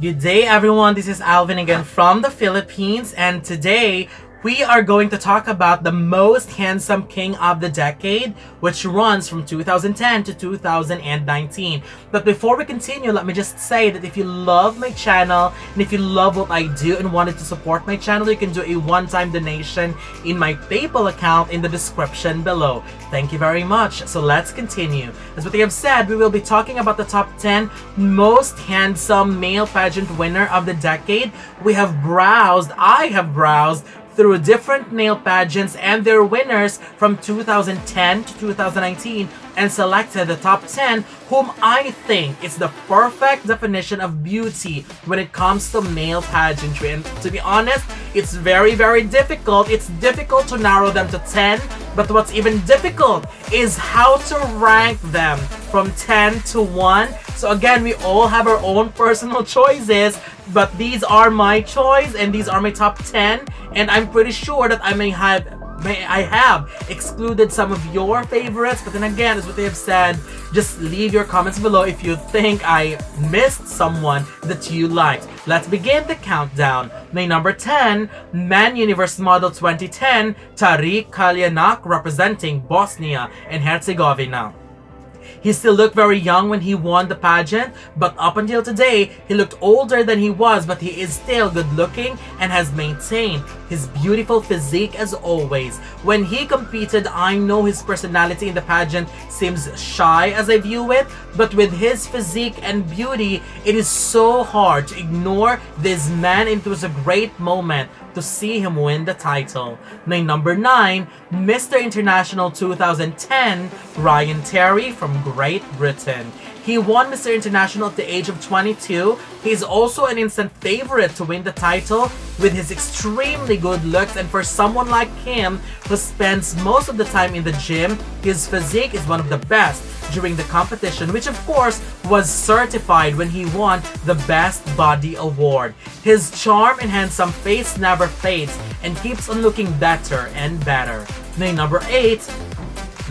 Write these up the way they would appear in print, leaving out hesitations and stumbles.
Good day, everyone. This is Alvin again from the Philippines, and today we are going to talk about the most handsome king of the decade, which runs from 2010 to 2019. But before we continue, let me just say that if you love my channel and if you love what I do and wanted to support my channel, you can do a one-time donation in my PayPal account in the description below. Thank you very much. So let's continue. As what I have said, we will be talking about the top 10 most handsome male pageant winner of the decade. I have browsed through different male pageants and their winners from 2010 to 2019 and selected the top 10 whom I think is the perfect definition of beauty when it comes to male pageantry. And to be honest, it's very difficult. It's difficult to narrow them to 10, but what's even difficult is how to rank them from 10 to 1. So again, we all have our own personal choices, but these are my choice and these are my top 10, and I'm pretty sure that I have excluded some of your favorites. But then again, as what they have said, just leave your comments below if you think I missed someone that you liked. Let's begin the countdown. My number 10, Man Universe Model 2010, Tarik Kaljanac, representing Bosnia and Herzegovina. He still looked very young when he won the pageant, but up until today, he looked older than he was, but he is still good looking and has maintained his beautiful physique as always. When he competed, I know his personality in the pageant seems shy as I view it, but with his physique and beauty, it is so hard to ignore this man, and it was a great moment to see him win the title. My number 9, Mr. International 2010, Ryan Terry from Great Britain. He won Mr. International at the age of 22. He's also an instant favorite to win the title with his extremely good looks, and for someone like him who spends most of the time in the gym, his physique is one of the best during the competition, which of course was certified when he won the Best Body Award. His charm and handsome face never fades and keeps on looking better and better. My number 8,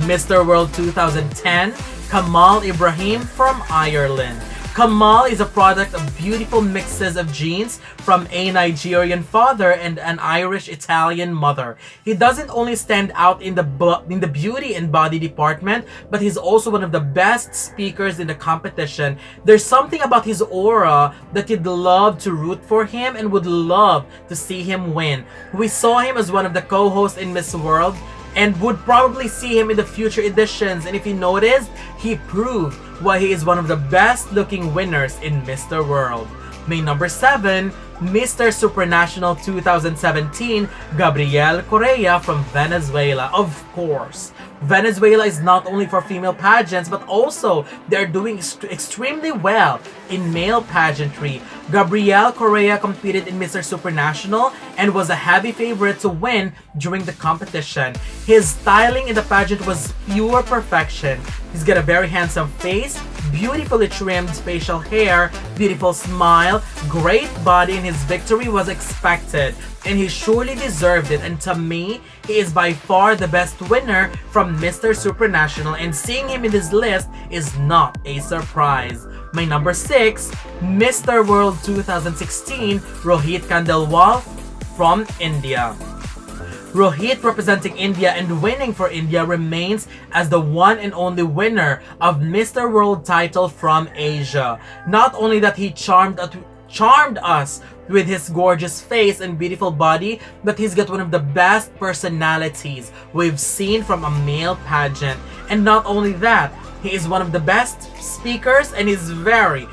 Mr. World 2010, Kamal Ibrahim from Ireland. Kamal is a product of beautiful mixes of genes from a Nigerian father and an Irish-Italian mother. He doesn't only stand out in the beauty and body department, but he's also one of the best speakers in the competition. There's something about his aura that you'd love to root for him and would love to see him win. We saw him as one of the co-hosts in Miss World and would probably see him in the future editions, and if you noticed, he proved why he is one of the best looking winners in Mr. World. My number 7, Mr. Supranational 2017, Gabriel Correa from Venezuela. Of course, Venezuela is not only for female pageants, but also they're doing extremely well in male pageantry. Gabriel Correa competed in Mr. Supranational and was a heavy favorite to win during the competition. His styling in the pageant was pure perfection. He's got a very handsome face, beautifully trimmed facial hair, beautiful smile, great body, and his victory was expected, and he surely deserved it. And to me, he is by far the best winner from Mr. Supranational, and seeing him in this list is not a surprise. My number 6, Mr. World 2016, Rohit Khandelwal from India. Rohit, representing India and winning for India, remains as the one and only winner of Mr. World title from Asia. Not only that he charmed us with his gorgeous face and beautiful body, but he's got one of the best personalities we've seen from a male pageant. And not only that, he is one of the best speakers and is very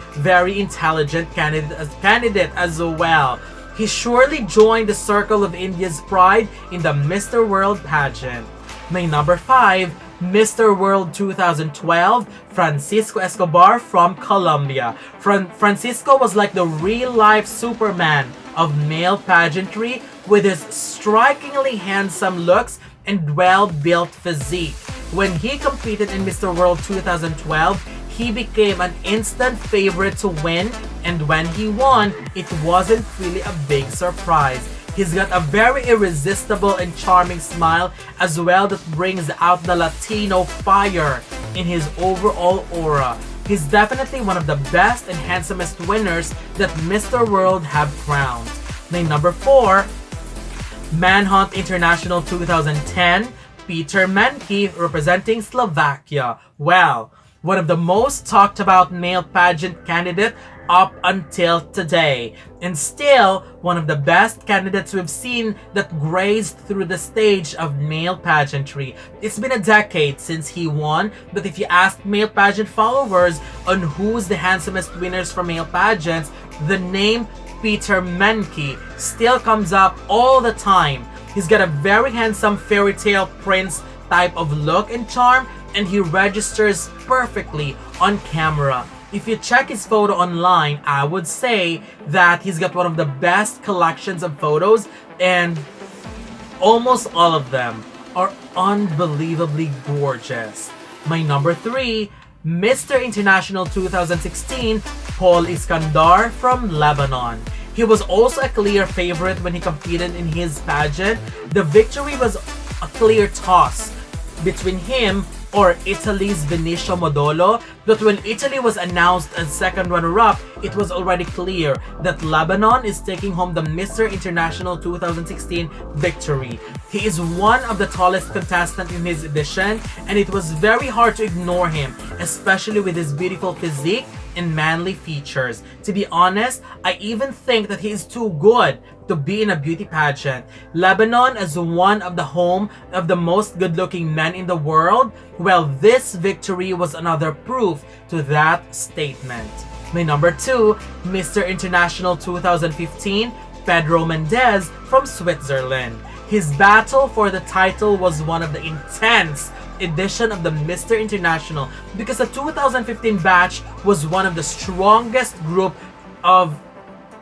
intelligent candidate as well. He surely joined the circle of India's pride in the Mr. World pageant. My number 5, Mr. World 2012, Francisco Escobar from Colombia. Francisco was like the real-life Superman of male pageantry with his strikingly handsome looks and well-built physique. When he competed in Mr. World 2012, he became an instant favorite to win, and when he won, it wasn't really a big surprise. He's got a very irresistible and charming smile as well that brings out the Latino fire in his overall aura. He's definitely one of the best and handsomest winners that Mr. World have crowned. My number 4, Manhunt International 2010, Peter Menky representing Slovakia. Well, one of the most talked about male pageant candidate up until today, and still one of the best candidates we've seen that grazed through the stage of male pageantry. It's been a decade since he won, but if you ask male pageant followers on who's the handsomest winners for male pageants, the name Peter Menky still comes up all the time. He's got a very handsome fairy tale prince type of look and charm, and he registers perfectly on camera. If you check his photo online, I would say that he's got one of the best collections of photos, and almost all of them are unbelievably gorgeous. My number 3, Mr. International 2016, Paul Iskandar from Lebanon. He was also a clear favorite when he competed in his pageant. The victory was a clear toss between him or Italy's Vinicio Modolo, but when Italy was announced as second runner-up, it was already clear that Lebanon is taking home the Mr. International 2016 victory. He is one of the tallest contestants in his edition, and it was very hard to ignore him, especially with his beautiful physique and manly features. To be honest, I even think that he is too good to be in a beauty pageant. Lebanon as one of the home of the most good-looking men in the world, well, this victory was another proof to that statement. My number 2, Mr. International 2015, Pedro Mendes from Switzerland. His battle for the title was one of the intense edition of the Mr. International because the 2015 batch was one of the strongest group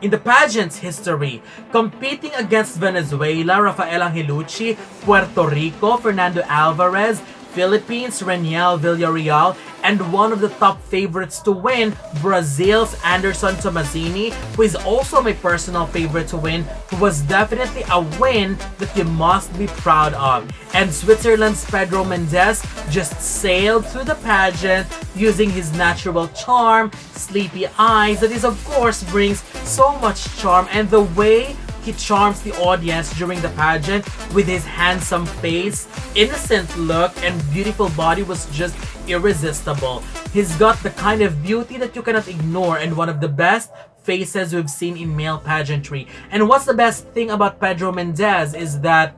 in the pageant's history, competing against Venezuela, Rafael Angelucci, Puerto Rico, Fernando Alvarez, Philippines, Reniel Villarreal, and one of the top favorites to win, Brazil's Anderson Tomasini, who is also my personal favorite to win, who was definitely a win that you must be proud of. And Switzerland's Pedro Mendes just sailed through the pageant using his natural charm, sleepy eyes, that is of course brings so much charm, and the way he charms the audience during the pageant with his handsome face, innocent look, and beautiful body was just irresistible. He's got the kind of beauty that you cannot ignore, and one of the best faces we've seen in male pageantry. And what's the best thing about Pedro Mendes is that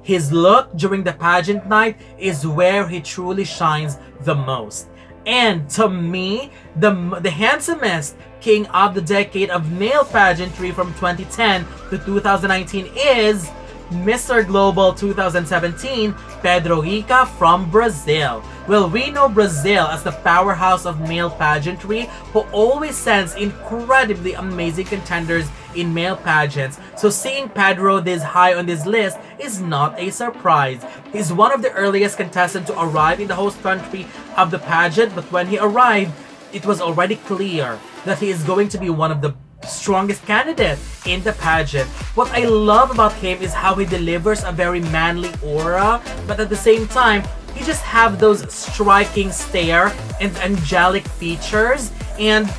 his look during the pageant night is where he truly shines the most. And to me, the handsomest king of the decade of male pageantry from 2010 to 2019 is Mr. Global 2017, Pedro Gicca from Brazil. Well, we know Brazil as the powerhouse of male pageantry who always sends incredibly amazing contenders in male pageants. So seeing Pedro this high on this list is not a surprise. He's one of the earliest contestants to arrive in the host country of the pageant, but when he arrived, it was already clear that he is going to be one of the strongest candidates in the pageant. What I love about him is how he delivers a very manly aura, but at the same time, he just have those striking stare and angelic features and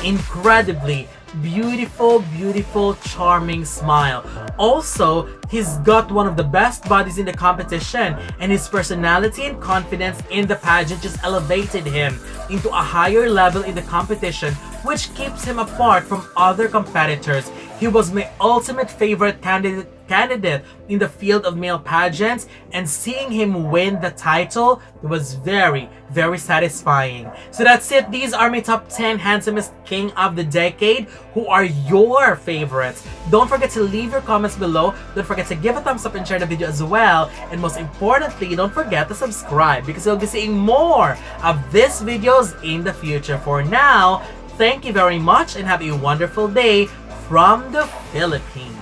incredibly beautiful, charming smile. Also, he's got one of the best bodies in the competition, and his personality and confidence in the pageant just elevated him into a higher level in the competition, which keeps him apart from other competitors. He was my ultimate favorite candidate in the field of male pageants, and seeing him win the title was very satisfying. So that's it. These are my top 10 handsomest king of the decade. Who are your favorites? Don't forget to leave your comments below. Don't forget to give a thumbs up and share the video as well. And most importantly, don't forget to subscribe because you'll be seeing more of these videos in the future. For now, thank you very much and have a wonderful day from the Philippines.